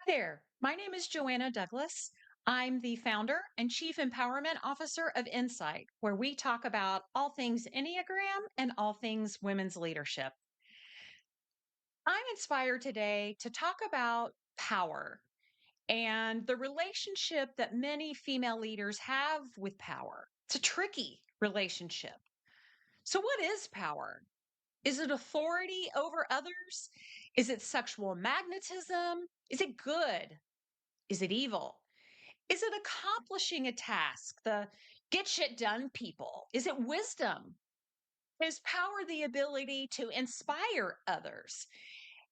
There. My name is Joanna Douglas. I'm the founder and chief empowerment officer of Insight, where we talk about all things Enneagram and all things women's leadership. I'm inspired today to talk about power and the relationship that many female leaders have with power. It's a tricky relationship. So, what is power? Is it authority over others? Is it sexual magnetism? Is it good? Is it evil? Is it accomplishing a task? The get shit done people? Is it wisdom? Is power the ability to inspire others?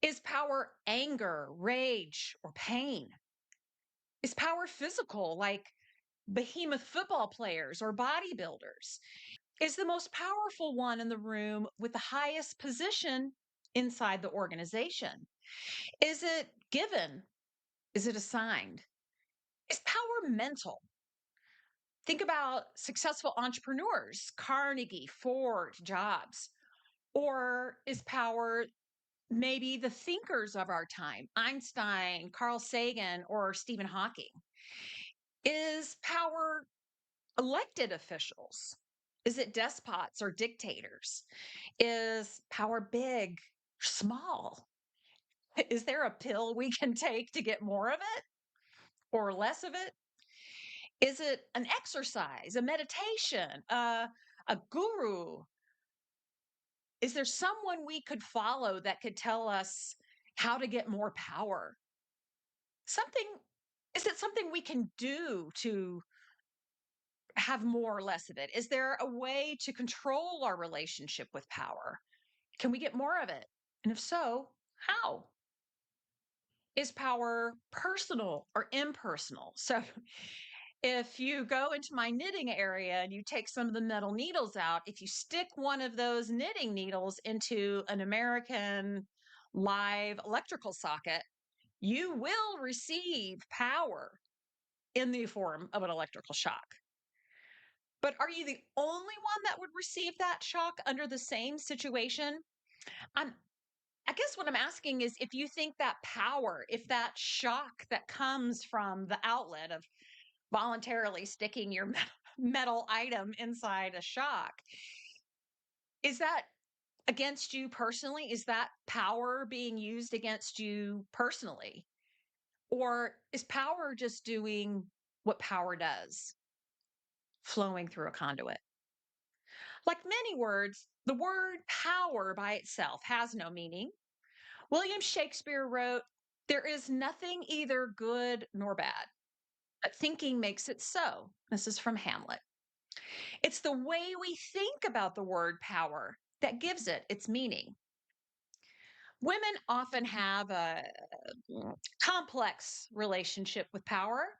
Is power anger, rage, or pain? Is power physical, like behemoth football players or bodybuilders? Is the most powerful one in the room with the highest position inside the organization? Is it given? Is it assigned? Is power mental? Think about successful entrepreneurs, Carnegie, Ford, Jobs. Or is power maybe the thinkers of our time, Einstein, Carl Sagan, or Stephen Hawking? Is power elected officials? Is it despots or dictators? Is power big, small? Is there a pill we can take to get more of it or less of it? Is it an exercise, a meditation, a guru? Is there someone we could follow that could tell us how to get more power? Something is it something we can do to have more or less of it? Is there a way to control our relationship with power? Can we get more of it? And if so, how? Is power personal or impersonal? So if you go into my knitting area and you take some of the metal needles out, if you stick one of those knitting needles into an American live electrical socket, you will receive power in the form of an electrical shock. But are you the only one that would receive that shock under the same situation? I'm I guess what I'm asking is if you think that power, if that shock that comes from the outlet of voluntarily sticking your metal item inside a shock, is that against you personally? Is that power being used against you personally? Or is power just doing what power does, flowing through a conduit? Like many words, the word power by itself has no meaning. William Shakespeare wrote, "There is nothing either good nor bad, but thinking makes it so." This is from Hamlet. It's the way we think about the word power that gives it its meaning. Women often have a complex relationship with power.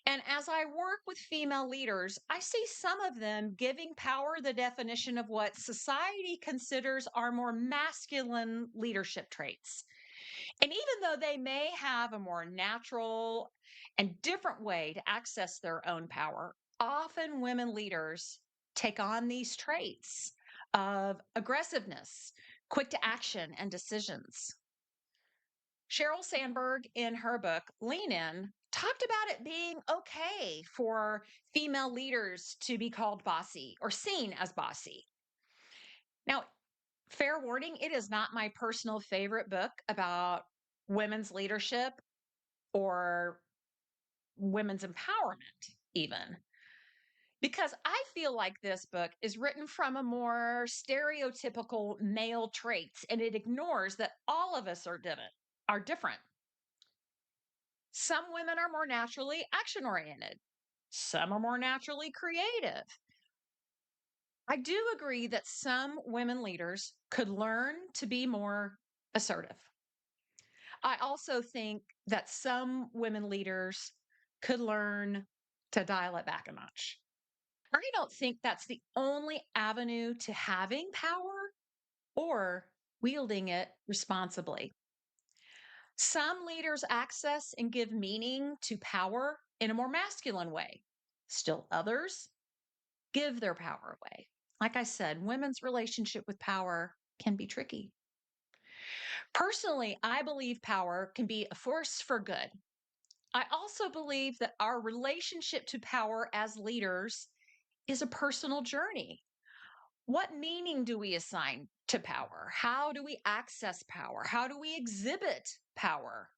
And as I work with female leaders, I see some of them giving power the definition of what society considers are more masculine leadership traits. And even though they may have a more natural and different way to access their own power, often women leaders take on these traits of aggressiveness, quick to action, and decisions. Sheryl Sandberg, in her book Lean In, talked about it being okay for female leaders to be called bossy or seen as bossy. Now, fair warning, it is not my personal favorite book about women's leadership or women's empowerment, even. Because I feel like this book is written from a more stereotypical male traits and it ignores that all of us are different. Some women are more naturally action oriented. Some are more naturally creative. I do agree that some women leaders could learn to be more assertive. I also think that some women leaders could learn to dial it back a notch. I don't think that's the only avenue to having power or wielding it responsibly. Some leaders access and give meaning to power in a more masculine way. Still others give their power away. Like I said, women's relationship with power can be tricky. Personally, I believe power can be a force for good. I also believe that our relationship to power as leaders is a personal journey. What meaning do we assign to power? How do we access power? How do we exhibit power?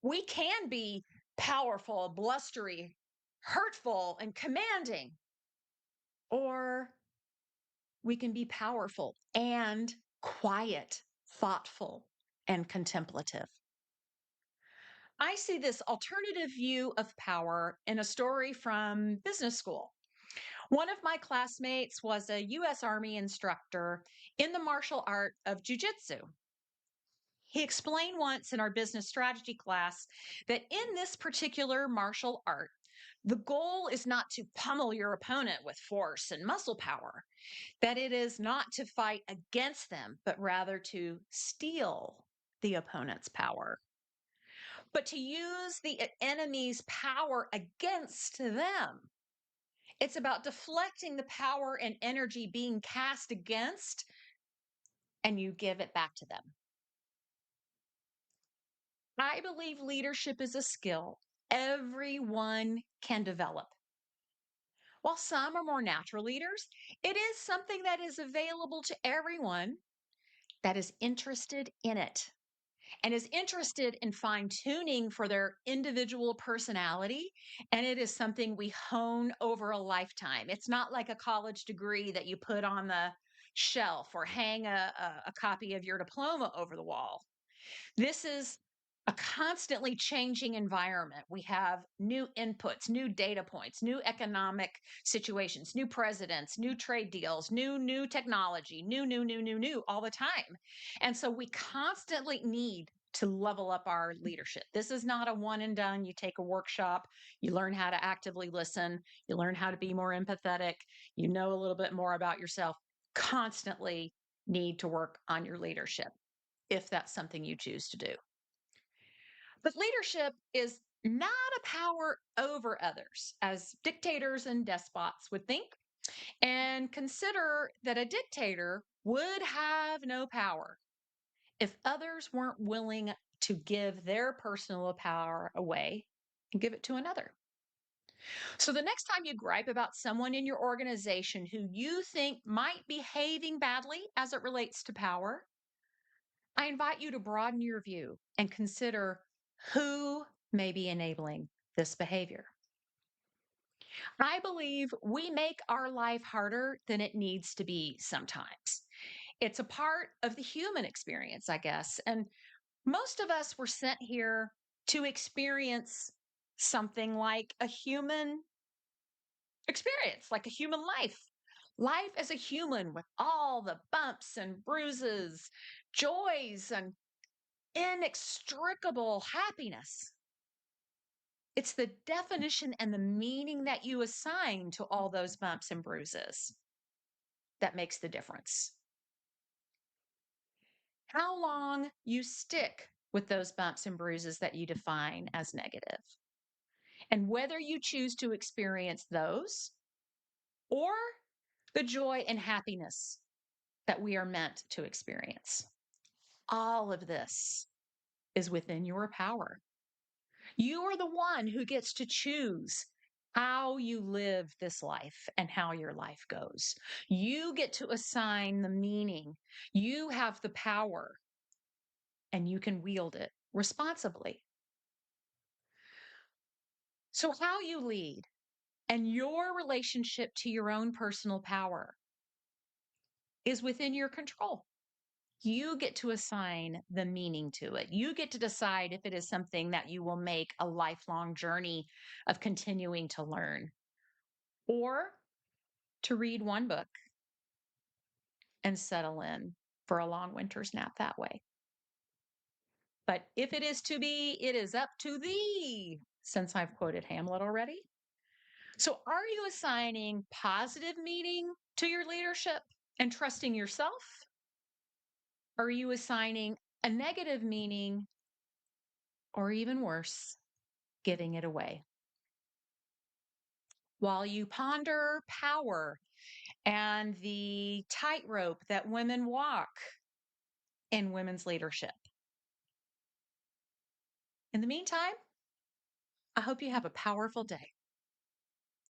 We can be powerful, blustery, hurtful, and commanding, or we can be powerful and quiet, thoughtful, and contemplative. I see this alternative view of power in a story from business school. One of my classmates was a US Army instructor in the martial art of jujitsu. He explained once in our business strategy class that in this particular martial art, the goal is not to pummel your opponent with force and muscle power, that it is not to fight against them, but rather to steal the opponent's power, but to use the enemy's power against them. It's about deflecting the power and energy being cast against, and you give it back to them. I believe leadership is a skill everyone can develop. While some are more natural leaders, it is something that is available to everyone that is interested in it and is interested in fine tuning for their individual personality. And it is something we hone over a lifetime. It's not like a college degree that you put on the shelf or hang a copy of your diploma over the wall. This is a constantly changing environment. We have new inputs, new data points, new economic situations, new presidents, new trade deals, new technology, new all the time. And so we constantly need to level up our leadership. This is not a one and done. You take a workshop, you learn how to actively listen, you learn how to be more empathetic, you know a little bit more about yourself. Constantly need to work on your leadership if that's something you choose to do. But leadership is not a power over others, as dictators and despots would think, and consider that a dictator would have no power if others weren't willing to give their personal power away and give it to another. So the next time you gripe about someone in your organization who you think might be behaving badly as it relates to power, I invite you to broaden your view and consider who may be enabling this behavior. I believe we make our life harder than it needs to be sometimes. It's a part of the human experience, I guess. And most of us were sent here to experience something like a human experience, like a human life. Life as a human with all the bumps and bruises, joys and inextricable happiness. It's the definition and the meaning that you assign to all those bumps and bruises that makes the difference. How long you stick with those bumps and bruises that you define as negative, and whether you choose to experience those or the joy and happiness that we are meant to experience. All of this is within your power. You are the one who gets to choose how you live this life and how your life goes. You get to assign the meaning. You have the power and you can wield it responsibly. So, how you lead and your relationship to your own personal power is within your control. You get to assign the meaning to it. You get to decide if it is something that you will make a lifelong journey of continuing to learn, or to read one book and settle in for a long winter's nap that way. But if it is to be, it is up to thee, since I've quoted Hamlet already. So, are you assigning positive meaning to your leadership and trusting yourself? Are you assigning a negative meaning, or even worse, giving it away? While you ponder power and the tightrope that women walk in women's leadership. In the meantime, I hope you have a powerful day.